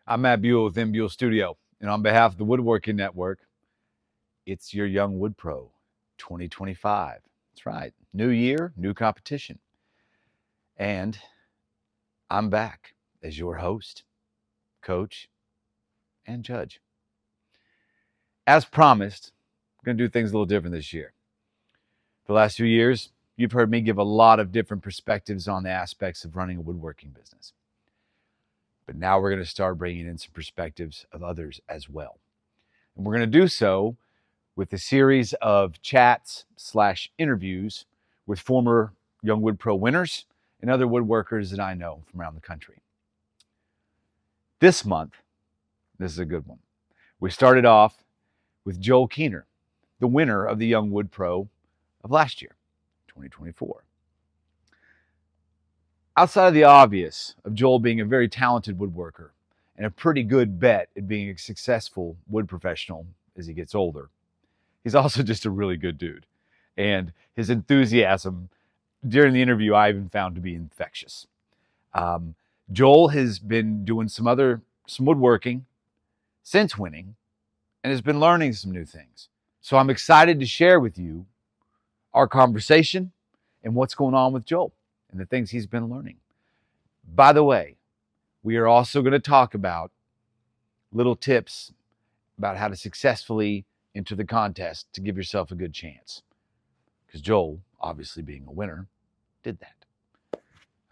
I'm Matt Buell with M Buell Studio, and on behalf of the Woodworking Network, it's your Young Wood Pro 2025. That's right, new year, new competition. And I'm back as your host, coach, and judge. As promised, I'm going to do things a little different this year. For the last few years, you've heard me give a lot of different perspectives on the aspects of running a woodworking business. But now we're going to start bringing in some perspectives of others as well. And we're going to do so with a series of chats/interviews with former Young Wood Pro winners and other woodworkers that I know from around the country. This month, this is a good one. We started off with Joel Keener, the winner of the Young Wood Pro of last year, 2024. Outside of the obvious of Joel being a very talented woodworker and a pretty good bet at being a successful wood professional as he gets older, he's also just a really good dude. And his enthusiasm during the interview I even found to be infectious. Joel has been doing some woodworking since winning and has been learning some new things. So I'm excited to share with you our conversation and what's going on with Joel and the things he's been learning. By the way, we are also going to talk about little tips about how to successfully enter the contest to give yourself a good chance. Because Joel, obviously being a winner, did that.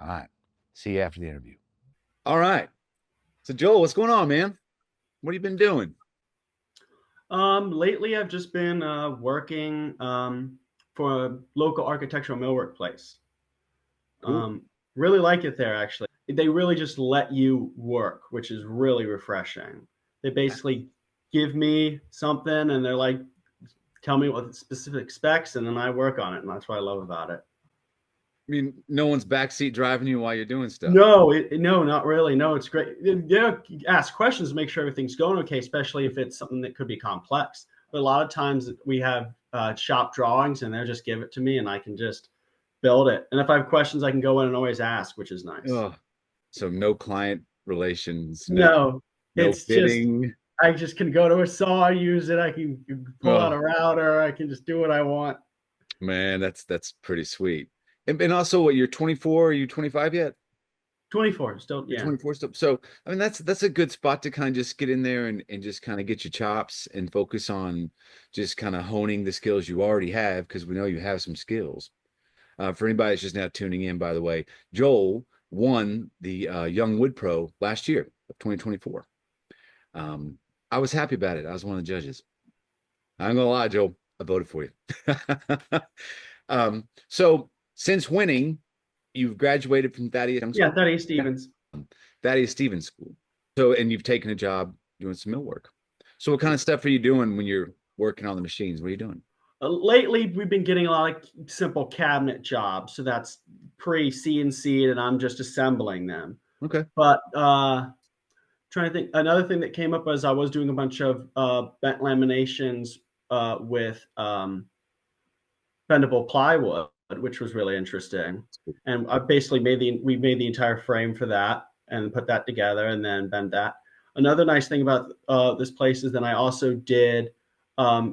All right. See you after the interview. All right. So Joel, what's going on, man? What have you been doing? Lately I've just been working for a local architectural millwork place. Cool. Really like it there, actually. They really just let you work, which is really refreshing. They basically give me something and they're like, tell me what the specific specs, and then I work on it, and that's what I love about it. I mean, no one's backseat driving you while you're doing stuff. No, no, not really. No, it's great. You ask questions to make sure everything's going okay, especially if it's something that could be complex. But a lot of times we have shop drawings, and they'll just give it to me, and I can just build it. And if I have questions, I can go in and always ask, which is nice. Oh, so no client relations, No, no it's just fitting. I just can go to a saw, use it. I can pull out Oh a router. I can just do what I want. man, that's pretty sweet. And also, what, you're 24? Are you 25 yet? 24, still, You're yeah. 24 still. So I mean, that's a good spot to kind of just get in there and just kind of get your chops and focus on just kind of honing the skills you already have, because we know you have some skills. For anybody that's just now tuning in, by the way, Joel won the Young Wood Pro last year of 2024. I was happy about it. I was one of the judges. I'm gonna lie, Joel, I voted for you. So since winning, you've graduated from Thaddeus Yeah, School? Thaddeus Yeah. Stevens. Thaddeus Stevens School. So, and you've taken a job doing some mill work. So what kind of stuff are you doing when you're working on the machines? What are you doing? Lately, we've been getting a lot of simple cabinet jobs. So that's pre-CNC, and I'm just assembling them. Okay. But trying to think, another thing that came up was I was doing a bunch of bent laminations with bendable plywood, which was really interesting. And I basically we made the entire frame for that and put that together and then bend that. Another nice thing about this place is that I also did.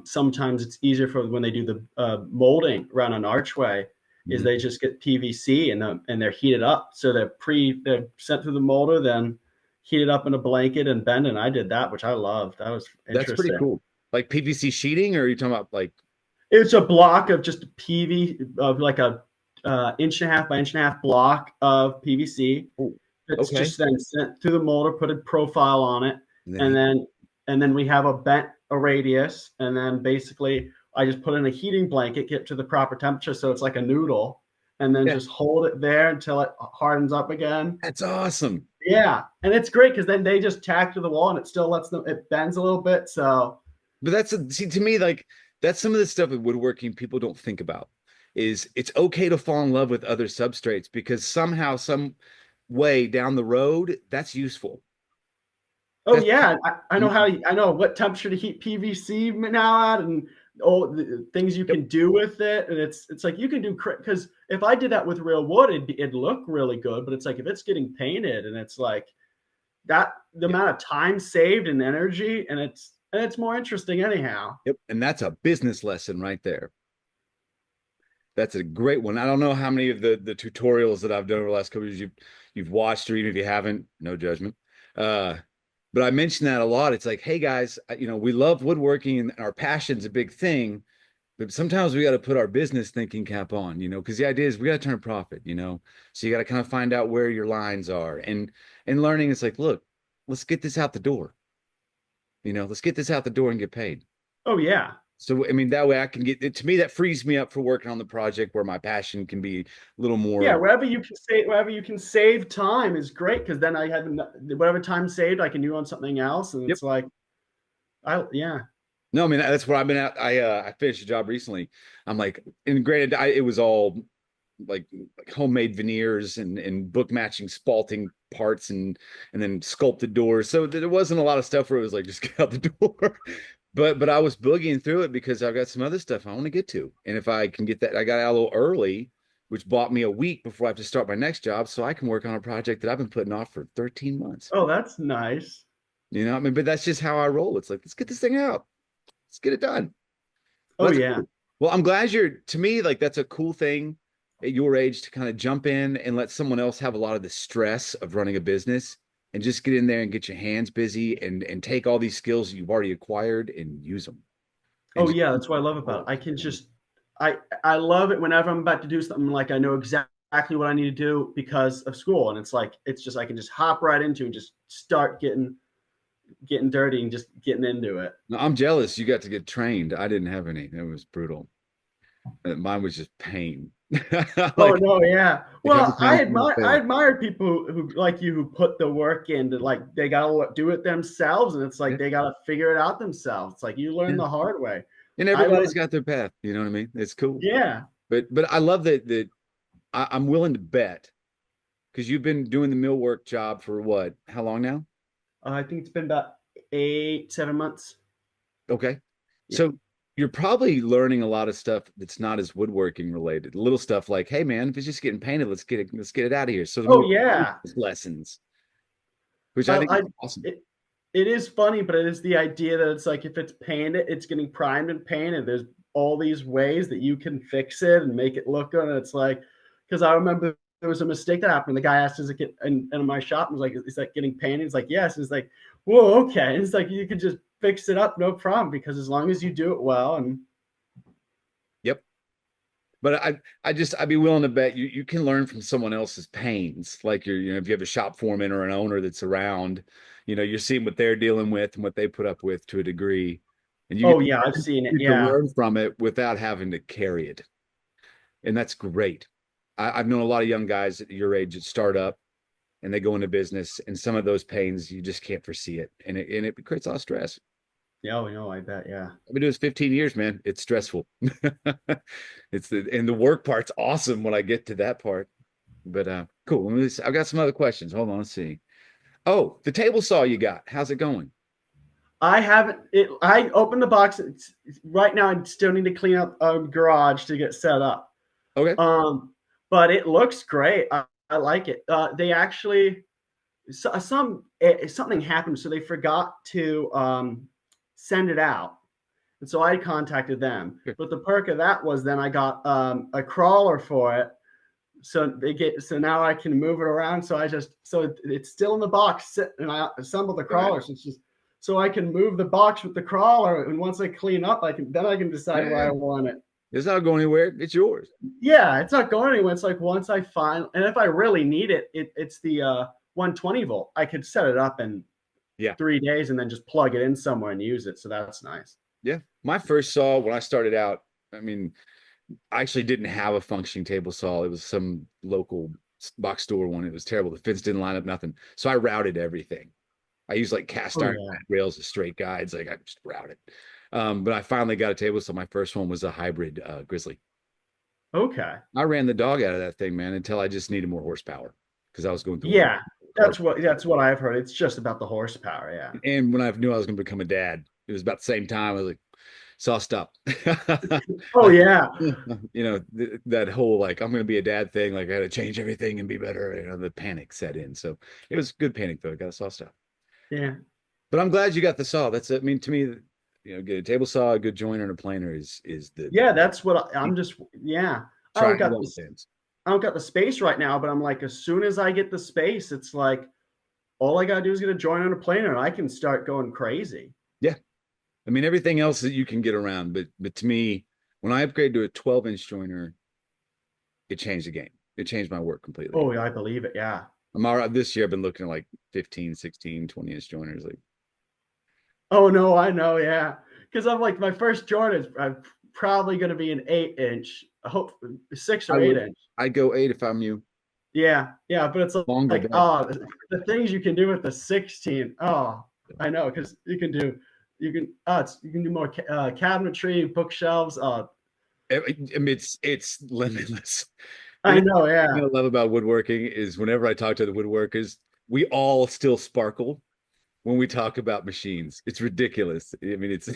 Sometimes it's easier for when they do the molding around an archway. Is they just get PVC and they're heated up, so they're sent through the molder, then heated up in a blanket and bend. And I did that, which I loved. That was That's pretty interesting. cool. Like PVC sheeting, or are you talking about like? It's a block of just PV of like a inch and a half by inch and a half block of PVC. Oh, It's okay. just then sent through the molder, put a profile on it, And then and he, then we have a radius, and then basically I just put in a heating blanket, get to the proper temperature, so it's like a noodle, and then yeah, just hold it there until it hardens up again. that's awesome. Yeah, and it's great because then they just tack to the wall, and it still lets them. It bends a little bit, so But see, to me, like, that's some of the stuff with woodworking people don't think about. Is it's okay to fall in love with other substrates, because somehow, some way down the road, that's useful. oh That's yeah, I know what temperature to heat PVC now at, and all the things you yep. can do with it. And it's like you can do because if I did that with real wood, it'd look really good. But it's like if it's getting painted and it's like that the Yep. amount of time saved and energy, and it's more interesting anyhow. Yep. And that's a business lesson right there. That's a great one. I don't know how many of the tutorials that I've done over the last couple of years you've watched, or even if you haven't, no judgment. Uh, but I mention that a lot. It's like, hey guys, we love woodworking and our passion's a big thing, but sometimes we got to put our business thinking cap on, because the idea is we got to turn a profit. So you got to kind of find out where your lines are and learning. It's like, look, let's get this out the door. Let's get this out the door and get paid. Oh yeah. So, I mean, that way I can get it to me, that frees me up for working on the project where my passion can be a little Yeah, more. wherever you can save time is great, because then I have whatever time saved I can do on something else, and Yep. it's like, yeah. No, I mean, that's where I've been at. I finished a job recently. I'm like, and granted, it was all like homemade veneers and book matching spalting parts and then sculpted doors. So there wasn't a lot of stuff where it was like just get out the door. But I was boogieing through it because I've got some other stuff I want to get to. And if I can get that, I got out a little early, which bought me a week before I have to start my next job, so I can work on a project that I've been putting off for 13 months. Oh, that's nice. I mean, but that's just how I roll. It's like, let's get this thing out. Let's get it done. Well, Oh that's yeah. cool. Well, I'm glad to me, like that's a cool thing at your age to kind of jump in and let someone else have a lot of the stress of running a business and just get in there and get your hands busy and take all these skills you've already acquired and use them. And Oh just yeah, that's what I love about it. I can just I love it whenever I'm about to do something, like I know exactly what I need to do because of school, and it's like it's just I can just hop right into and just start getting dirty and just getting into it. I'm jealous you got to get trained. I didn't have any. It was brutal. Mine was just pain. Oh Like, no, yeah. like how many Well, times am I gonna I fail? admire people who like you, who put the work in, to like they gotta do it themselves, and it's like Yeah, they gotta figure it out themselves. It's like you learn yeah. the hard way. And I everybody's went, got their path. You know what I mean? It's cool. yeah. But I love that I'm willing to bet because you've been doing the millwork job for what? How long now? I think it's been about 8, 7 months. Okay. Yeah. So you're probably learning a lot of stuff that's not as woodworking related. Little stuff like, hey man, if it's just getting painted, let's get it out of here. So the Oh more yeah. lessons, which I think is I awesome. it, it is funny, but it is the idea that it's like if it's painted, it's getting primed and painted. There's all these ways that you can fix it and make it look good. And it's like, because I remember there was a mistake that happened. The guy asked, "Is it get in my shop?" And was like, "Is that getting painted?" He's like, "Yes." And it's like, "Whoa, okay." And it's like you can just fix it up, no problem, because as long as you do it well, and Yep. But I'd be willing to bet you can learn from someone else's pains. Like if you have a shop foreman or an owner that's around, you're seeing what they're dealing with and what they put up with to a degree. And oh yeah, I've seen it. you can Yeah. learn from it without having to carry it. And that's great. I've known a lot of young guys at your age that start up and they go into business, and some of those pains you just can't foresee it, and it creates a lot of stress. Yeah, oh no, I bet. Yeah. I've been doing this 15 years, man. It's stressful. And the work part's awesome when I get to that part. But cool. I've got some other questions. Hold on, let's see. Oh, the table saw you got. How's it going? I haven't. I opened the box. Right now, I still need to clean up a garage to get set up. Okay. Um, but it looks great. I like it. They actually something happened, so they forgot to send it out, and so I contacted them. Good. But the perk of that was then I got a crawler for it, so now I can move it around. So it's still in the box, and I assembled the All right. crawler. So it's just so I can move the box with the crawler, and once I clean up, I can decide where Yeah. I want it. It's not going anywhere. It's yours. Yeah, it's not going anywhere. It's like once I find, and if I really need it, it's the 120 volt. I could set it up in Yeah. 3 days and then just plug it in somewhere and use it. So that's nice. Yeah. My first saw when I started out, I mean, I actually didn't have a functioning table saw. It was some local box store one. It was terrible. The fence didn't line up, nothing. So I routed everything. I used like cast Oh iron yeah. rails as straight guides. Like I just routed. But I finally got a table saw. My first one was a hybrid Grizzly. Okay. I ran the dog out of that thing, man, until I just needed more horsepower because I was going through a Yeah, hard. that's what I've heard. It's just about the horsepower. Yeah. And when I knew I was going to become a dad, it was about the same time. I was like, saw stop. Oh Like, yeah, that whole like I'm gonna be a dad thing, like I gotta change everything and be better. The panic set in. So it was good panic though. I got a saw stop. yeah, But I'm glad you got the saw. That's I mean to me, get a table saw, a good joiner, and a planer is the yeah. That's what I'm just. Yeah, I don't trying got all this. things. I don't got the space right now, but I'm like, as soon as I get the space, it's like all I gotta do is get a joint on a planer, and I can start going crazy. Yeah. I mean everything else that you can get around, but to me, when I upgraded to a 12-inch joiner, it changed the game. It changed my work completely. Oh yeah, I believe it. Yeah. I'm all right. This year I've been looking at like 15, 16, 20-inch joiners. Like Oh no, I know. Yeah, because I'm like my first joint is I'm probably gonna be an 8 inch. I hope 6 I or 8 would inch. I'd go 8 if I'm you. Yeah, yeah, but it's Longer like, better. oh, the things you can do with the 16. Oh, I know, because you can do more cabinetry, bookshelves. I mean, it's limitless. You I know, know, the thing yeah. I love about woodworking is whenever I talk to the woodworkers, we all still sparkle when we talk about machines. It's ridiculous. I mean, it's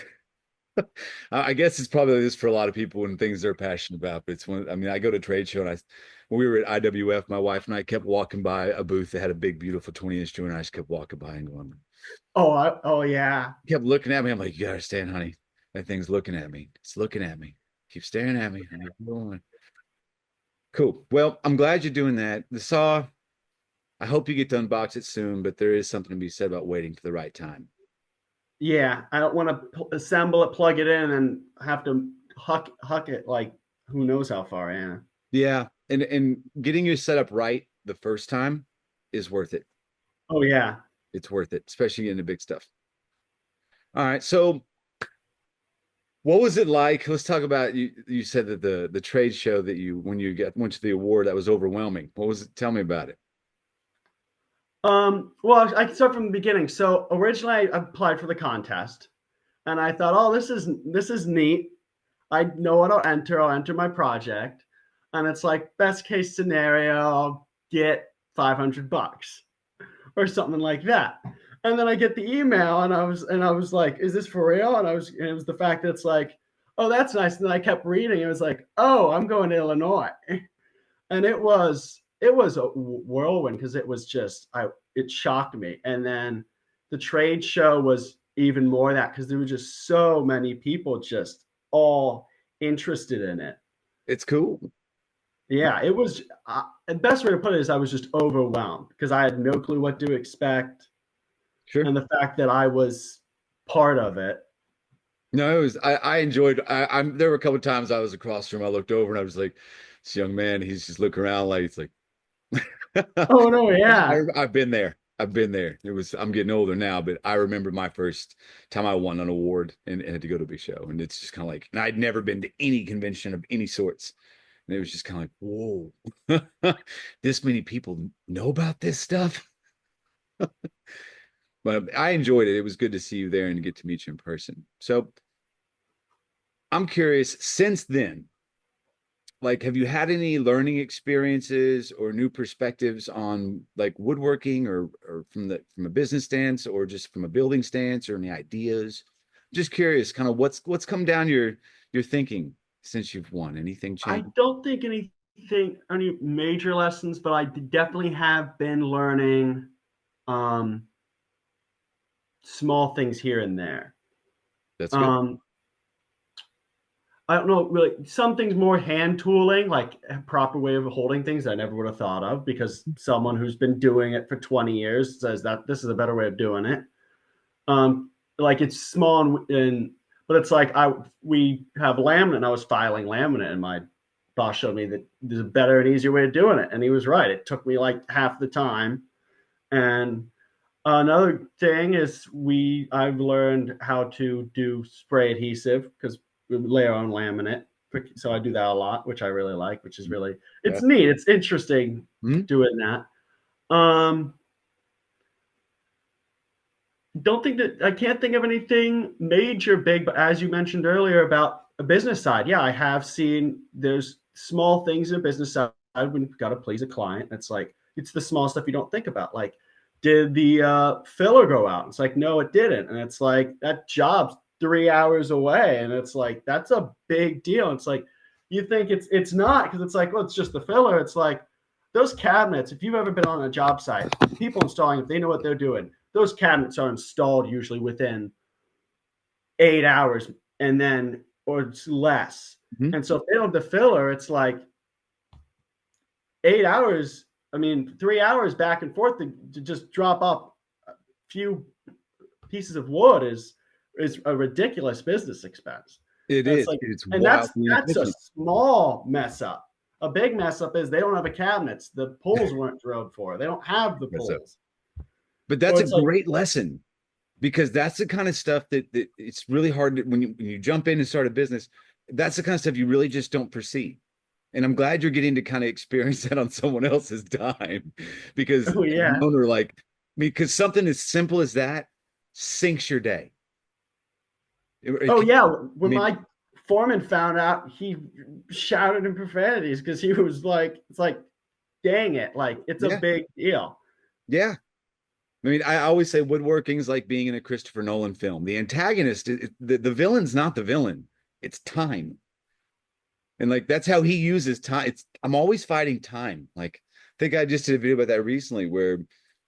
I guess it's probably this for a lot of people when things they're passionate about. But it's one. I mean, I go to trade show and when we were at IWF, my wife and I kept walking by a booth that had a big, beautiful 20-inch joint. And I just kept walking by and going, Oh yeah, kept looking at me. I'm like, you gotta understand, honey. That thing's looking at me. It's looking at me. Keep staring at me. I'm going. Cool. Well, I'm glad you're doing that. The saw, I hope you get to unbox it soon, but there is something to be said about waiting for the right time. yeah. I don't want to assemble it, plug it in, and have to huck it like who knows how far. Yeah. Yeah. And getting you set up right the first time is worth it. Oh yeah. It's worth it, especially in the big stuff. All right. So what was it like? Let's talk about you said that the trade show that you when you went to the award that was overwhelming. What was it? Tell me about it. Well, I can start from the beginning. So originally, I applied for the contest, and I thought, oh, this is neat. I know what I'll enter. I'll enter my project, and it's like best case scenario, I'll get $500 or something like that. And then I get the email, and I was like, is this for real? And it was the fact that it's like, oh, that's nice. And then I kept reading. It was like, oh, I'm going to Illinois, and it was a whirlwind because it shocked me. And then the trade show was even more that because there were just so many people just all interested in it. It's cool. Yeah, it was. The best way to put it is I was just overwhelmed because I had no clue what to expect, Sure. and the fact that I was part of it. No, it was I enjoyed I'm there were a couple of times I was across from him. I looked over and I was like, this young man, he's just looking around like he's like Oh no, yeah. I've been there. I've been there. It was I'm getting older now, but I remember my first time I won an award and had to go to a big show. And it's just kind of like, and I'd never been to any convention of any sorts. And it was just kind of like, whoa, this many people know about this stuff. But I enjoyed it. It was good to see you there and get to meet you in person. So I'm curious, since then, like have you had any learning experiences or new perspectives on like woodworking or from a business stance or just from a building stance or any ideas? Just curious, kind of what's come down your thinking since you've won. Anything I changed? don't think any major lessons, but I definitely have been learning um, small things here and there. That's good. Um, I don't know, really, some things more hand tooling, like a proper way of holding things I never would have thought of because someone who's been doing it for 20 years says that this is a better way of doing it. Like it's small but it's like we have laminate and I was filing laminate and my boss showed me that there's a better and easier way of doing it. And he was right. It took me like half the time. And another thing is I've learned how to do spray adhesive because we lay our own laminate. So I do that a lot, which I really like, which is really Yeah. it's neat. It's interesting Hmm? doing that. Um, don't think that I can't think of anything major big, but as you mentioned earlier about a business side, yeah, I have seen there's small things in a business side when you've got to please a client. It's like it's the small stuff you don't think about. Like, did the filler go out? It's like, no, it didn't. And it's like that job's 3 hours away. And it's like, that's a big deal. It's like, you think it's not, because it's like, well, it's just the filler. It's like those cabinets, if you've ever been on a job site, people installing, if they know what they're doing, those cabinets are installed usually within 8 hours, and then, or it's less. Mhm. And so if they don't have the filler, it's like 8 hours. I mean, 3 hours back and forth to just drop off a few pieces of wood is a ridiculous business expense. It And it's is. like, It's and that's wildly that's a inefficient. small mess up. A big mess up is they don't have a cabinets. The pulls weren't drilled for. They don't have the So, pulls. but Or that's a it's like, great lesson because that's the kind of stuff that it's really hard to, when you jump in and start a business. That's the kind of stuff you really just don't foresee. And I'm glad you're getting to kind of experience that on someone else's dime, because oh as an yeah, owner, like, I mean, because something as simple as that sinks your day. oh I yeah. When mean, my foreman found out, he shouted in profanities because he was like, it's like, dang it, like it's a yeah, big deal. yeah. I mean, I always say woodworking is like being in a Christopher Nolan film. The antagonist, the villain's not the villain; it's time. And like that's how he uses time. It's I'm always fighting time. Like I think I just did a video about that recently where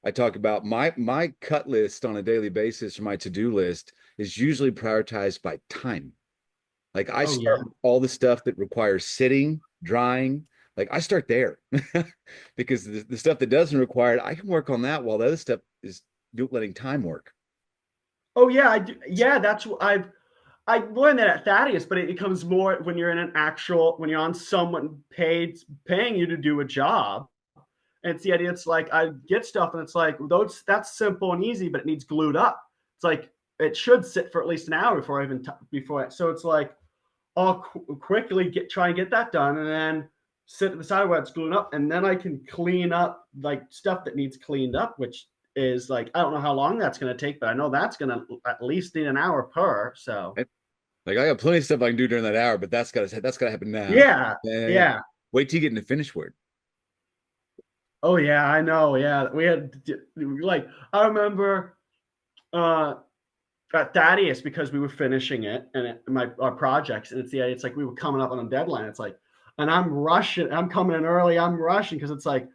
I talk about my cut list on a daily basis or my to-do list is usually prioritized by time. Like I Oh yeah. start with all the stuff that requires sitting, drying. Like I start there because the stuff that doesn't require it, I can work on that while the other stuff is letting time work. Oh yeah, I do. Yeah, that's what I learned that at Thaddeus, but it becomes more when you're in an actual, when you're on someone paying you to do a job. And it's the idea. It's like I get stuff, and it's like those that's simple and easy, but it needs glued up. It's like it should sit for at least an hour before I even before. So it's like I'll quickly try and get that done, and then sit at the side where it's glued up, and then I can clean up like stuff that needs cleaned up, which is like I don't know how long that's going to take, but I know that's going to at least need an hour per. So Right? Like I got plenty of stuff I can do during that hour, but that's gotta happen now. yeah, Yeah. yeah. Wait till you get into finish word. Oh yeah, I know. Yeah, we had like I remember uh at Thaddeus because we were finishing it and our projects, and it's like we were coming up on a deadline. It's like, and I'm rushing. I'm coming in early. I'm rushing because it's like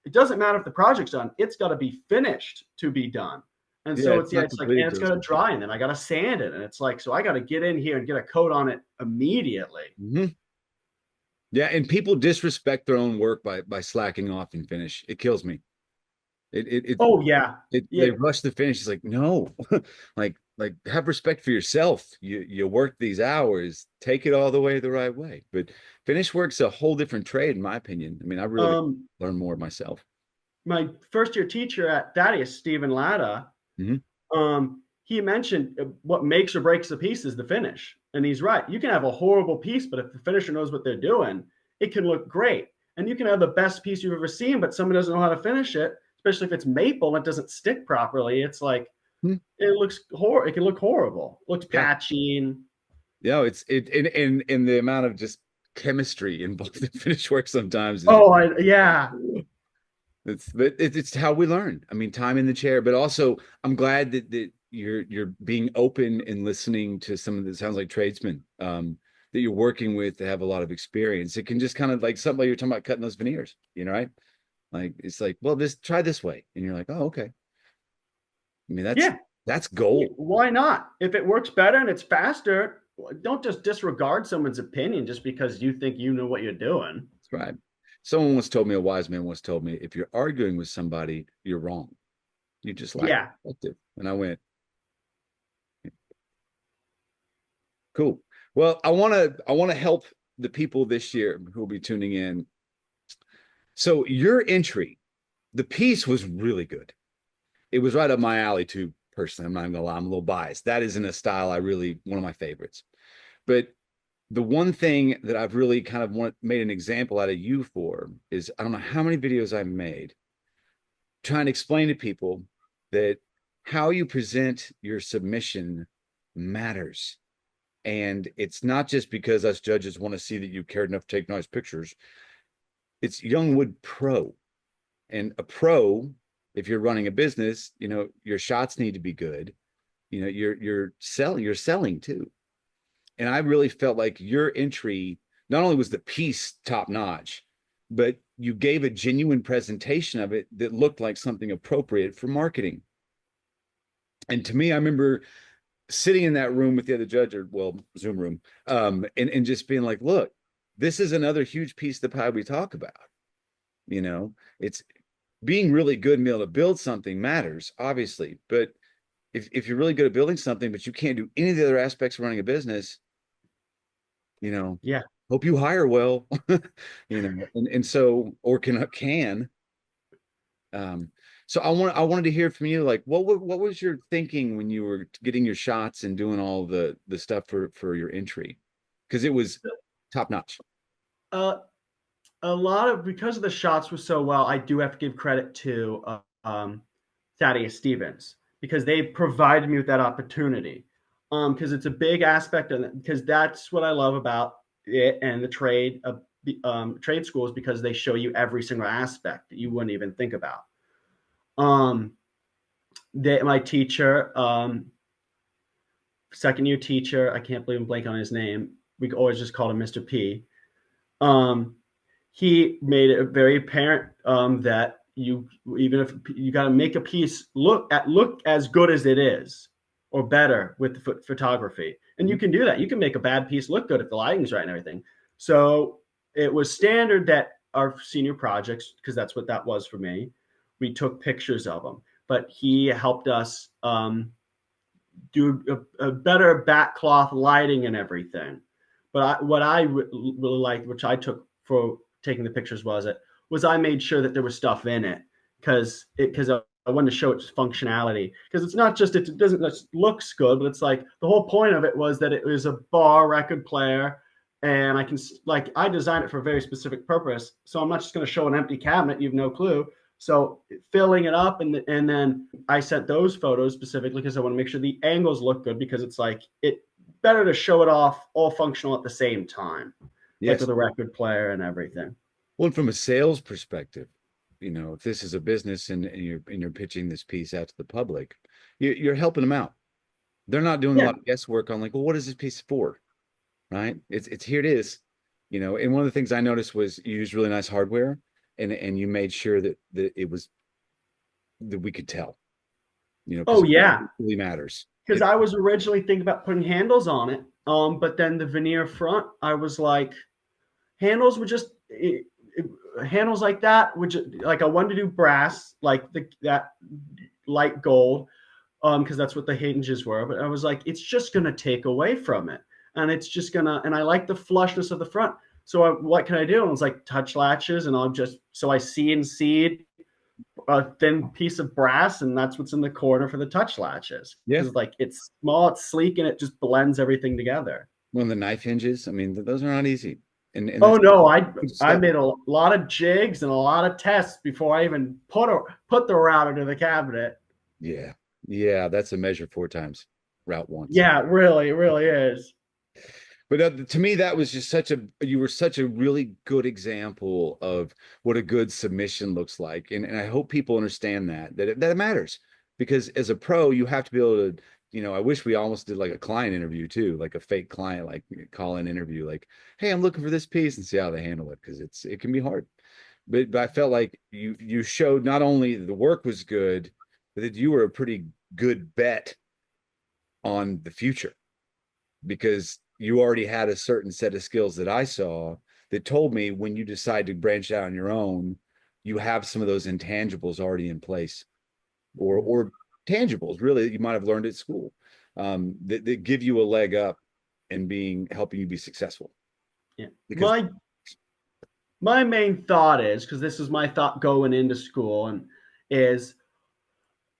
it doesn't matter if the project's done. It's got to be finished to be done. And Yeah, so it's not it's like, and complete it's till got it's to complete. dry, and then I got to sand it, and it's like, so I got to get in here and get a coat on it immediately. Mhm. Yeah, and people disrespect their own work by slacking off and finish. It kills me. It it it, Oh yeah, they yeah. rush the finish. It's like no, like have respect for yourself. You work these hours, take it all the way the right way. But finish work's a whole different trade, in my opinion. I mean, I really Um, learned more myself. my first year teacher at Thaddeus, Stephen Latta, Mhm. he mentioned what makes or breaks a piece is the finish. And he's right. You can have a horrible piece, but if the finisher knows what they're doing, it can look great. And you can have the best piece you've ever seen, but someone doesn't know how to finish it, especially if it's maple and it doesn't stick properly. It's like Mhm. it can look horrible. It looks Yeah, patchy and it's in the amount of just chemistry involved in finish work sometimes is oh yeah. it's how we learn. I mean, time in the chair, but also I'm glad that you're being open and listening to some of the sounds like tradesmen that you're working with that have a lot of experience. It can just kind of like something like you're talking about cutting those veneers, right? Like it's like, well, this try this way, and you're like, oh, okay. I mean, Yeah. that's gold. Why not? If it works better and it's faster, don't just disregard someone's opinion just because you think you know what you're doing. That's right. Someone once told me, a wise man once told me, if you're arguing with somebody, you're wrong. You just lack Yeah. perspective. And I went, cool. Well, I want to help the people this year who will be tuning in. So your entry, the piece was really good. It was right up my alley too, personally. I'm not gonna lie, I'm a little biased. That isn't a style I really one of my favorites. But the one thing that I've really kind of made an example out of you for is I don't know how many videos I've made trying to explain to people that how you present your submission matters. And it's not just because us judges want to see that you cared enough to take nice pictures. It's Youngwood Pro. And a pro, if you're running a business, your shots need to be good. you're selling too. And I really felt like your entry not only was the piece top notch, but you gave a genuine presentation of it that looked like something appropriate for marketing. And to me, I remember sitting in that room with the other judge, or well, Zoom room, and just being like, look, this is another huge piece of the pie we talk about. It's being really good and be able to build something matters, obviously. But if you're really good at building something, but you can't do any of the other aspects of running a business, you know, Yeah. hope you hire well, and so, or can. Um, so I wanted to hear from you, like, what was your thinking when you were getting your shots and doing all the stuff for your entry? Because it was top notch. Uh, a lot of because of the shots were so well, I do have to give credit to Thaddeus Stevens because they provided me with that opportunity. Because it's a big aspect of it, because that's what I love about it and the trade schools because they show you every single aspect that you wouldn't even think about. Um, my teacher, second year teacher, I can't believe I'm blanking on his name. We always just called him Mr. P. Um, he made it very apparent that you even if you got to make a piece look as good as it is or better with the photography, and you can do that. You can make a bad piece look good if the lighting's right and everything. So it was standard that our senior projects, because that's what that was for me, we took pictures of them. But he helped us do a better backcloth lighting and everything. But what I really liked, which I took for taking the pictures, was I made sure that there was stuff in it because I wanted to show its functionality because it's not just it doesn't just looks good, but it's like the whole point of it was that it was a bar record player. And I designed it for a very specific purpose. So I'm not just going to show an empty cabinet. You have no clue. So filling it up and then I sent those photos specifically because I want to make sure the angles look good because it's like it better to show it off all functional at the same time, like Yes. with a record player and everything. Well, and from a sales perspective, if this is a business and you're pitching this piece out to the public, you're helping them out. They're not doing a Yeah. lot of guesswork on like, well, what is this piece for? Right? It's here it is. And one of the things I noticed was you used really nice hardware and you made sure that it was that we could tell, Oh because yeah. it really matters. Because I was originally thinking about putting handles on it. But then the veneer front, I was like, handles would just handles like that, which like I wanted to do brass, like that light gold, because that's what the hinges were. But I was like, it's just gonna take away from it, and it's just gonna. And I like the flushness of the front. So what can I do? And it was like touch latches, and I'll just so I CNC'd a thin piece of brass, and that's what's in the corner for the touch latches Yeah. because like it's small, it's sleek, and it just blends everything together. One of the knife hinges. I mean, those are not easy. And Oh that's no, good I stuff. made a lot of jigs and a lot of tests before I even put the router to the cabinet. Yeah. Yeah. That's a measure four times route once. Yeah, it really is. But to me, that was just you were such a really good example of what a good submission looks like. And I hope people understand that it matters because as a pro, you have to be able to, I wish we almost did like a client interview too, like a fake client, like call in interview, like, hey, I'm looking for this piece and see how they handle it because it can be hard. But I felt like you showed not only the work was good, but that you were a pretty good bet on the future because you already had a certain set of skills that I saw that told me when you decide to branch out on your own, you have some of those intangibles already in place or tangibles really that you might have learned at school that give you a leg up and helping you be successful. Yeah. Because My main thought is because this is my thought going into school and is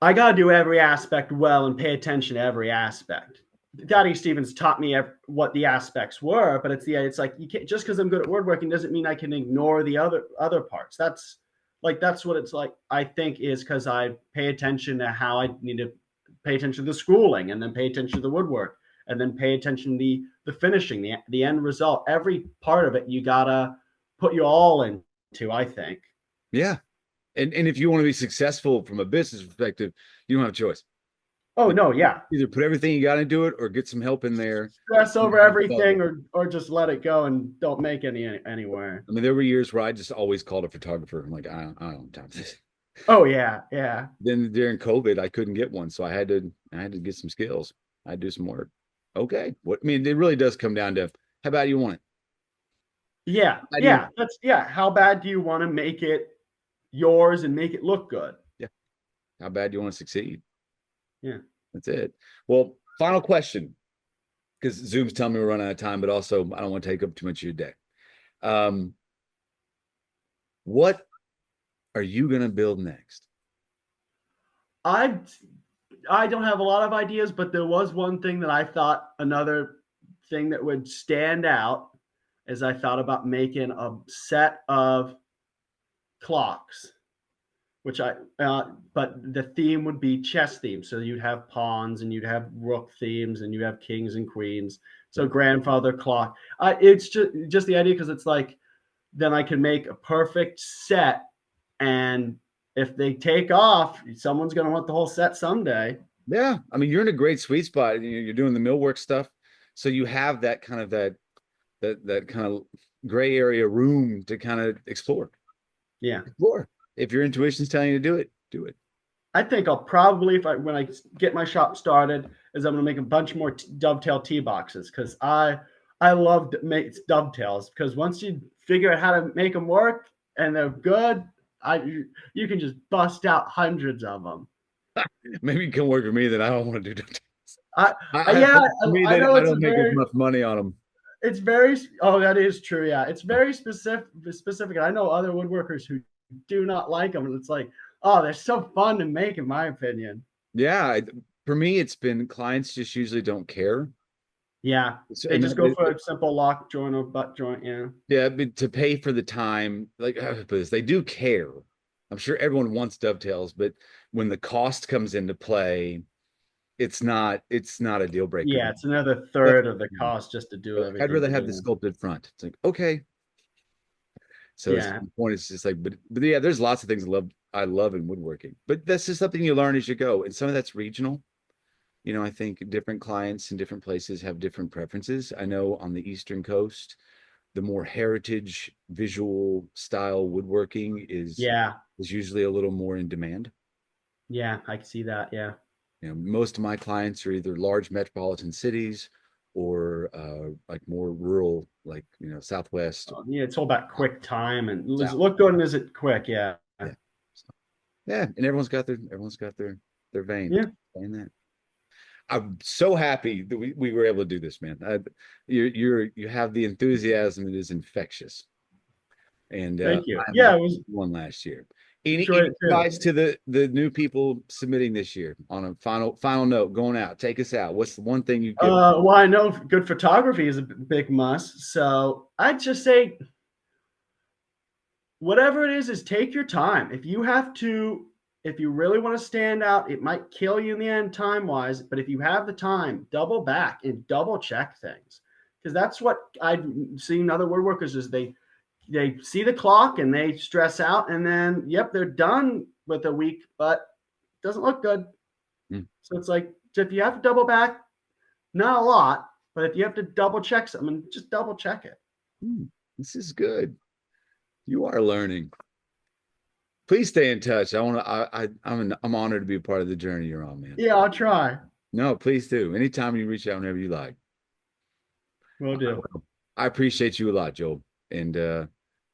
I got to do every aspect well and pay attention to every aspect. Dottie Stevens taught me what the aspects were, but it's like you can't just because I'm good at woodworking doesn't mean I can ignore the other parts. That's what it's like. I think is because I pay attention to how I need to pay attention to the schooling, and then pay attention to the woodwork, and then pay attention to the finishing, the end result. Every part of it you gotta put you all into. I think. yeah. And if you want to be successful from a business perspective, you don't have a choice. Oh no, yeah. Either put everything you got into it or get some help in there. Stress over everything, or just let it go and don't make anywhere. I mean, there were years where I just always called a photographer. I'm like, I don't have time for this. Oh yeah, yeah, Then during COVID, I couldn't get one, so I had to get some skills. I had to do some work. Okay, what I mean, it really does come down to how bad you want it. yeah, How do you yeah. That's yeah. How bad do you want to make it yours and make it look good? yeah, how bad do you want to succeed? Yeah. That's it. Well, final question, because Zoom's telling me we're running out of time, but also I don't want to take up too much of your day. Um, what are you gonna build next? I I don't have a lot of ideas, but there was one thing that I thought another thing that would stand out as I thought about making a set of clocks, which but the theme would be chess theme. So you'd have pawns and you'd have rook themes and you have kings and queens. So grandfather clock. It's just the idea because it's like then I can make a perfect set, and if they take off, someone's going to want the whole set someday. Yeah, I mean, you're in a great sweet spot. You're doing the millwork stuff, so you have that kind of that kind of gray area room to kind of explore. Yeah. Explore. If your intuition's telling you to do it, do it. I think I'll probably, if I when I get my shop started, is I'm going to make a bunch more dovetail tee boxes because I love to make dovetails because once you figure out how to make them work and they're good, you can just bust out hundreds of them. Maybe it can work for me that I don't want to do. I, For yeah, me, I know I it's don't make enough money on them. it's very oh that is true, yeah, it's very specific. I know other woodworkers who do not like them, and it's like, oh, they're so fun to make, in my opinion. Yeah, for me, it's been clients just usually don't care. Yeah, So, they and just go for a simple lock joint or butt joint. Yeah, yeah, but to pay for the time, like this, they do care. I'm sure everyone wants dovetails, but when the cost comes into play, it's not a deal breaker. yeah, it's another That's third of the cost just to do like, I'd everything rather have the together. sculpted front. It's like, okay. So it's Yeah, the point is just like, but yeah, there's lots of things I love in woodworking. But that's just something you learn as you go. And some of that's regional. I think different clients in different places have different preferences. I know on the Eastern Coast, the more heritage visual style woodworking yeah, is usually a little more in demand. yeah, I can see that. Yeah, Most of my clients are either large metropolitan cities or like more rural, like Southwest, yeah, it's all about quick time and South. look good and is it quick? Yeah, Yeah. So, yeah, and everyone's got their vein. yeah. And that I'm so happy that we were able to do this, man. You have the enthusiasm that is infectious, and Thank you. I'm Yeah, it was one last year. enjoyed Any it too. advice to the new people submitting this year on a final note going out? Take us out. What's the one thing you give? Well, I know good photography is a big must, so I'd just say whatever it is take your time. If you really want to stand out, it might kill you in the end time wise, but if you have the time, double back and double check things. Because that's what I've seen other woodworkers is they see the clock and they stress out and then yep, they're done with a week, but it doesn't look good. Mm, So it's like if you have to double back, not a lot, but if you have to double check something, just double check it. this is good. You are learning. Please stay in touch. I want to. I'm honored to be a part of the journey you're on, man. Yeah, I'll try. No, please do. Anytime you reach out, whenever you like. Will do. I appreciate you a lot, Joel, and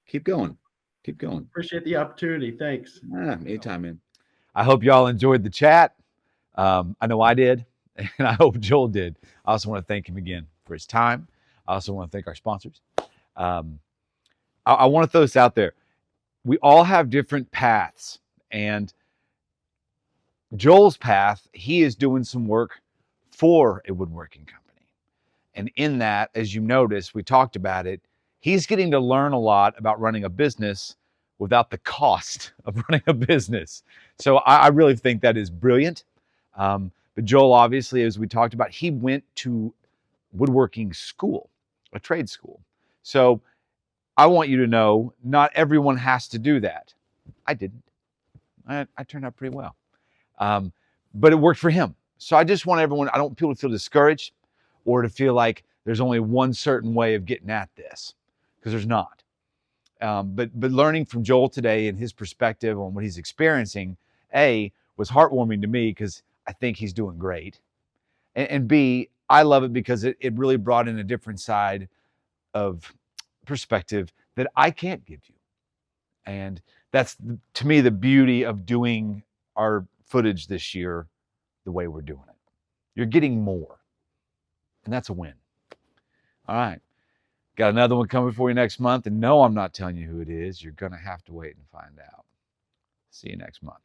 keep going. Keep going. Appreciate the opportunity. Thanks. Anytime, man. I hope y'all enjoyed the chat. I know I did, and I hope Joel did. I also want to thank him again for his time. I also want to thank our sponsors. Um, I want to throw this out there. We all have different paths, and Joel's path, he is doing some work for a woodworking company. And in that, as you notice, we talked about it, he's getting to learn a lot about running a business without the cost of running a business. So I really think that is brilliant. But Joel, obviously, as we talked about, he went to woodworking school, a trade school. So I want you to know, not everyone has to do that. I didn't. I turned out pretty well. But it worked for him. So I just want everyone, I don't want people to feel discouraged or to feel like there's only one certain way of getting at this, because there's not. But learning from Joel today and his perspective on what he's experiencing, A, was heartwarming to me because I think he's doing great. And B, I love it because it really brought in a different side of perspective that I can't give you. And that's, to me, the beauty of doing our footage this year the way we're doing it. You're getting more, and that's a win. All right. Got another one coming for you next month. And no, I'm not telling you who it is. You're going to have to wait and find out. See you next month.